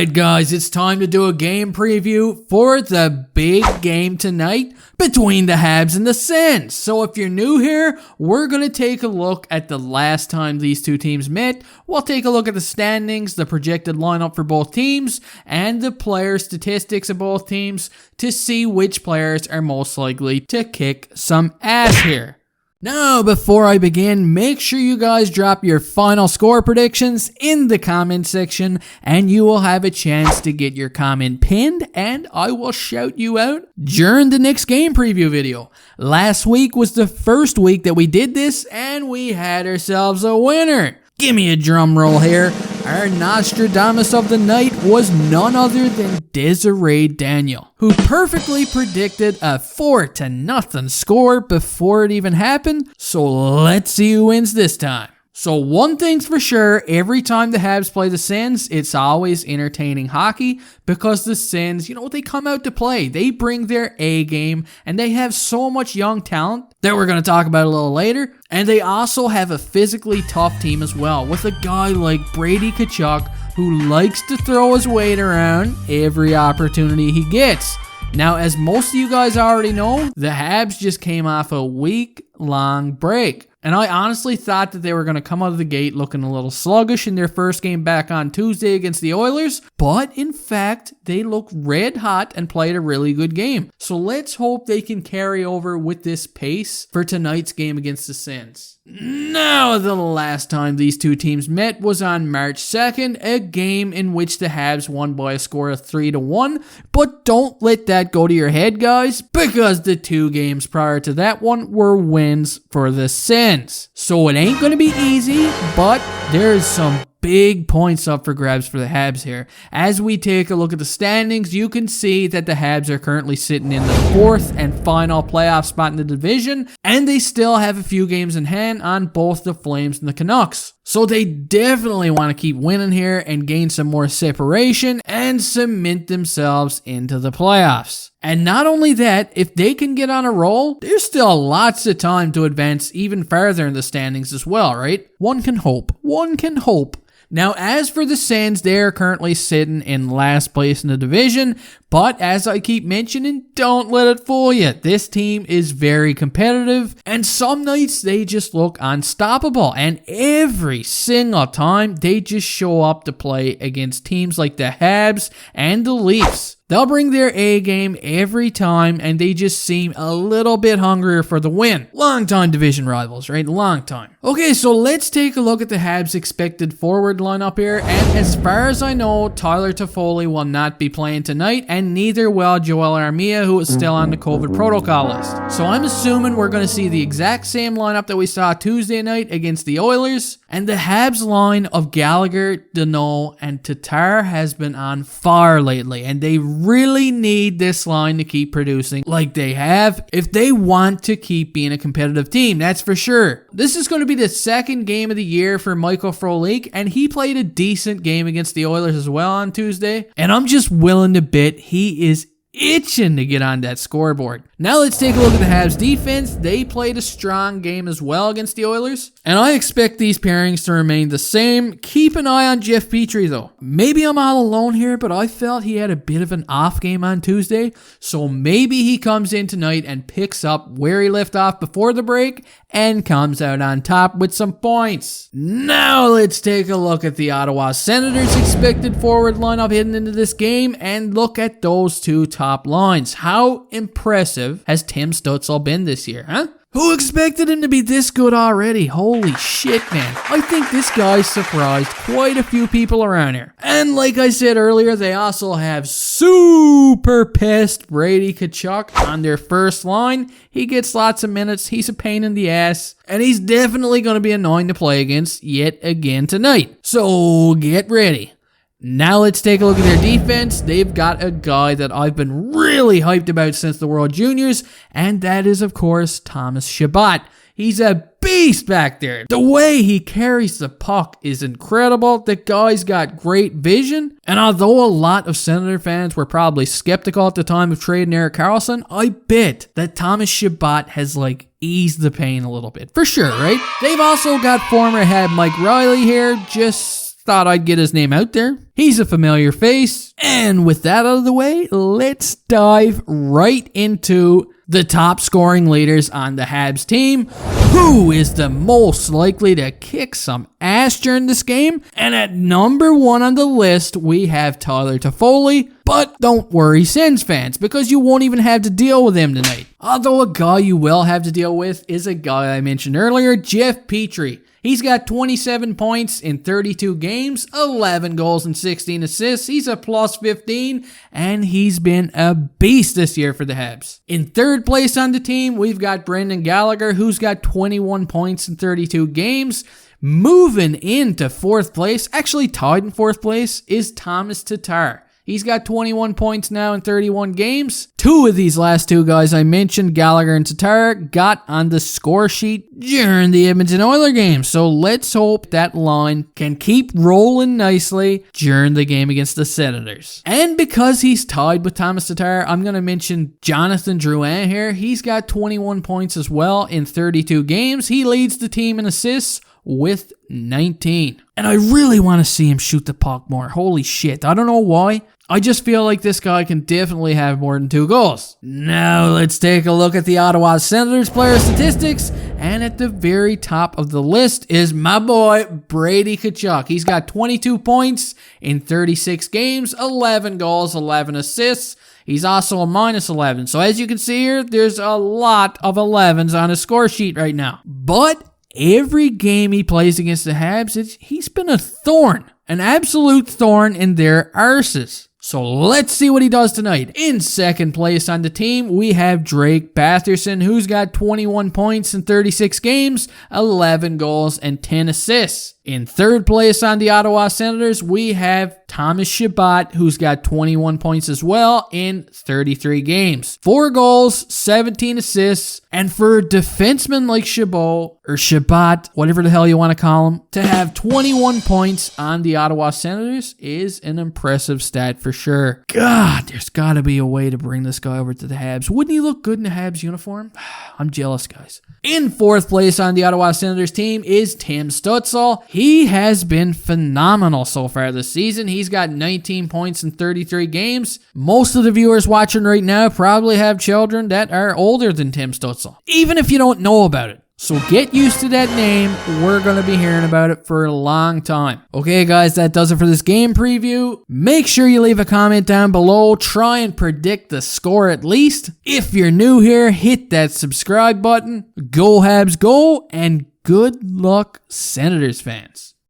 Alright guys, it's time to do a game preview for the big game tonight between the Habs and the Sens. So if you're new here, we're going to take a look at the last time these two teams met. We'll take a look at the standings, the projected lineup for both teams, and the player statistics of both teams to see which players are most likely to kick some ass here. Now, before I begin, make sure you guys drop your final score predictions in the comment section, and you will have a chance to get your comment pinned, and I will shout you out during the next game preview video. Last week was the first week that we did this, and we had ourselves a winner. Give me a drum roll here. Our Nostradamus of the night was none other than Desiree Daniel, who perfectly predicted a 4-0 score before it even happened. So let's see who wins this time. So one thing's for sure, every time the Habs play the Sens, it's always entertaining hockey because the Sens, they come out to play. They bring their A game and they have so much young talent that we're going to talk about a little later. And they also have a physically tough team as well with a guy like Brady Tkachuk who likes to throw his weight around every opportunity he gets. Now, as most of you guys already know, the Habs just came off a week-long break. And I honestly thought that they were going to come out of the gate looking a little sluggish in their first game back on Tuesday against the Oilers. But in fact, they looked red hot and played a really good game. So let's hope they can carry over with this pace for tonight's game against the Sens. Now, the last time these two teams met was on March 2nd, a game in which the Habs won by a score of 3-1. But don't let that go to your head, guys, because the two games prior to that one were wins for the Sens. So it ain't going to be easy, but there's some big points up for grabs for the Habs here. As we take a look at the standings, you can see that the Habs are currently sitting in the fourth and final playoff spot in the division, and they still have a few games in hand on both the Flames and the Canucks. So they definitely want to keep winning here and gain some more separation and cement themselves into the playoffs. And not only that, if they can get on a roll, there's still lots of time to advance even further in the standings as well, right? One can hope. One can hope. Now, as for the Sens, they are currently sitting in last place in the division, but as I keep mentioning, don't let it fool you. This team is very competitive, and some nights they just look unstoppable, and every single time they just show up to play against teams like the Habs and the Leafs. They'll bring their A game every time, and they just seem a little bit hungrier for the win. Long-time division rivals, right? Long time. Okay, so let's take a look at the Habs' expected forward lineup here, and as far as I know, Tyler Toffoli will not be playing tonight, and neither will Joel Armia, who is still on the COVID protocol list. So I'm assuming we're going to see the exact same lineup that we saw Tuesday night against the Oilers, and the Habs line of Gallagher, Danault, and Tatar has been on fire lately, and they really need this line to keep producing like they have if they want to keep being a competitive team, that's for sure. This is going to be the second game of the year for Michael Frolik, and he played a decent game against the Oilers as well on Tuesday, and I'm just willing to bet he is itching to get on that scoreboard. Now let's take a look at the Habs defense. They played a strong game as well against the Oilers, and I expect these pairings to remain the same. Keep an eye on Jeff Petrie though. Maybe I'm all alone here, but I felt he had a bit of an off game on Tuesday, so maybe he comes in tonight and picks up where he left off before the break and comes out on top with some points. Now let's take a look at the Ottawa Senators' expected forward lineup heading into this game and look at those two top lines. How impressive has Tim Stützle been this year, huh? Who expected him to be this good already? Holy shit, man. I think this guy surprised quite a few people around here. And like I said earlier, they also have super pissed Brady Tkachuk on their first line. He gets lots of minutes. He's a pain in the ass. And he's definitely going to be annoying to play against yet again tonight. So get ready. Now let's take a look at their defense. They've got a guy that I've been really hyped about since the World Juniors, and that is, of course, Thomas Chabot. He's a beast back there. The way he carries the puck is incredible. The guy's got great vision, and although a lot of Senator fans were probably skeptical at the time of trading Erik Karlsson, I bet that Thomas Chabot has, eased the pain a little bit. For sure, right? They've also got former Hab Mike Riley here, just thought I'd get his name out there. He's a familiar face. And with that out of the way, let's dive right into the top scoring leaders on the Habs team. Who is the most likely to kick some ass during this game? And at number 1 on the list, we have Tyler Toffoli. But don't worry, Sens fans, because you won't even have to deal with him tonight. Although a guy you will have to deal with is a guy I mentioned earlier, Jeff Petrie. He's got 27 points in 32 games, 11 goals and 16 assists. He's a plus 15, and he's been a beast this year for the Habs. In third place on the team, we've got Brendan Gallagher, who's got 21 points in 32 games. Moving into fourth place, actually tied in fourth place, is Thomas Tatar. He's got 21 points now in 31 games. Two of these last two guys I mentioned, Gallagher and Tatar, got on the score sheet during the Edmonton Oilers game. So let's hope that line can keep rolling nicely during the game against the Senators. And because he's tied with Thomas Tatar, I'm going to mention Jonathan Drouin here. He's got 21 points as well in 32 games. He leads the team in assists with 19. And I really want to see him shoot the puck more. Holy shit. I don't know why. I just feel like this guy can definitely have more than 2 goals. Now let's take a look at the Ottawa Senators player statistics. And at the very top of the list is my boy, Brady Tkachuk. He's got 22 points in 36 games, 11 goals, 11 assists. He's also a minus 11. So as you can see here, there's a lot of 11s on his score sheet right now. But every game he plays against the Habs, he's been a thorn. An absolute thorn in their arses. So let's see what he does tonight. In second place on the team, we have Drake Batherson, who's got 21 points in 36 games, 11 goals, and 10 assists. In third place on the Ottawa Senators, we have Thomas Chabot, who's got 21 points as well in 33 games. 4 goals, 17 assists, and for a defenseman like Chabot, or Chabot, whatever the hell you want to call him, to have 21 points on the Ottawa Senators is an impressive stat for sure. God, there's got to be a way to bring this guy over to the Habs. Wouldn't he look good in a Habs uniform? I'm jealous, guys. In fourth place on the Ottawa Senators team is Tim Stützle. He has been phenomenal so far this season. He's got 19 points in 33 games. Most of the viewers watching right now probably have children that are older than Tim Stützle, even if you don't know about it. So get used to that name. We're going to be hearing about it for a long time. Okay, guys, that does it for this game preview. Make sure you leave a comment down below. Try and predict the score at least. If you're new here, hit that subscribe button. Go Habs, go, and good luck, Senators fans.